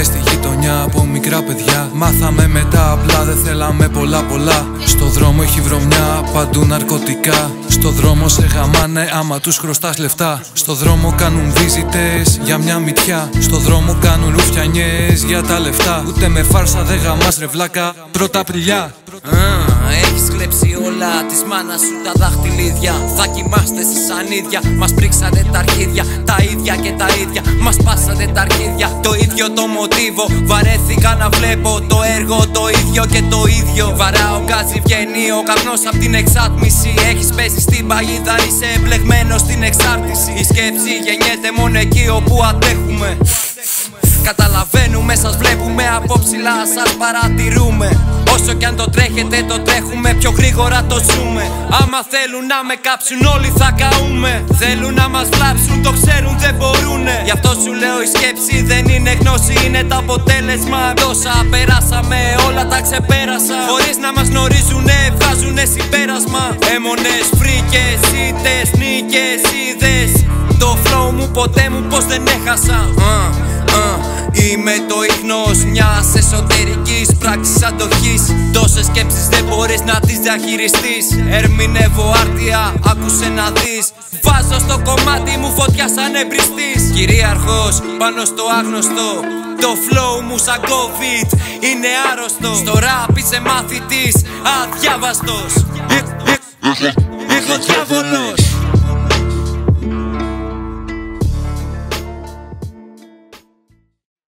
Μες στη γειτονιά από μικρά παιδιά μάθαμε μετά, απλά δεν θέλαμε πολλά. Στο δρόμο έχει βρωμιά, παντού ναρκωτικά. Στο δρόμο σε γαμάνε άμα τους χρωστάς λεφτά. Στο δρόμο κάνουν βίζιτες για μια μυτιά. Στο δρόμο κάνουν ρουφιανιές για τα λεφτά. Ούτε με φάρσα δεν γαμάς ρε βλάκα, πρώτα Απριλιά. Έχεις κλέψει όλα της μάνας σου τα δαχτυλίδια. Θα κοιμάστε σε σανίδια, μας πρίξατε τα αρχίδια. Τα ίδια και τα ίδια, μας πάσατε τα αρχίδια. Το ίδιο το μοτίβο, βαρέθηκα να βλέπω το έργο το ίδιο και το ίδιο. Βαράω γκάζι, βγαίνει ο καπνός απ' την εξάτμιση. Έχεις πέσει στην παγίδα, είσαι εμπλεγμένος στην εξάρτηση. Η σκέψη γεννιέται μόνο εκεί όπου αντέχουμε. Καταλαβαίνουμε, σας βλέπουμε από ψηλά, σας παρατηρούμε. Όσο κι αν το τρέχετε το τρέχουμε, πιο γρήγορα το ζούμε. Άμα θέλουν να με κάψουν όλοι θα καούμε. Θέλουν να μας βλάψουν, το ξέρουν δεν μπορούνε. Γι' αυτό σου λέω η σκέψη δεν είναι γνώση, είναι το αποτέλεσμα. Τόσα περάσαμε, όλα τα ξεπέρασα. Χωρίς να μας γνωρίζουνε, βγάζουνε συμπέρασμα. Έμονες, φρίκες, ήττες, νίκες, είδες. Το flow μου ποτέ μου πως δεν έχασα. Είμαι το ίχνος μιας εσωτερικής πράξης αντοχής. Τόσες σκέψεις δεν μπορείς να τις διαχειριστείς. Ερμηνεύω άρτια, άκουσε να δεις. Βάζω στο κομμάτι μου φωτιά σαν εμπριστής. Κυρίαρχος πάνω στο άγνωστο. Το flow μου σαν COVID είναι άρρωστο. Στο rap είσαι μαθητής, αδιάβαστος. Έχω διάβολος.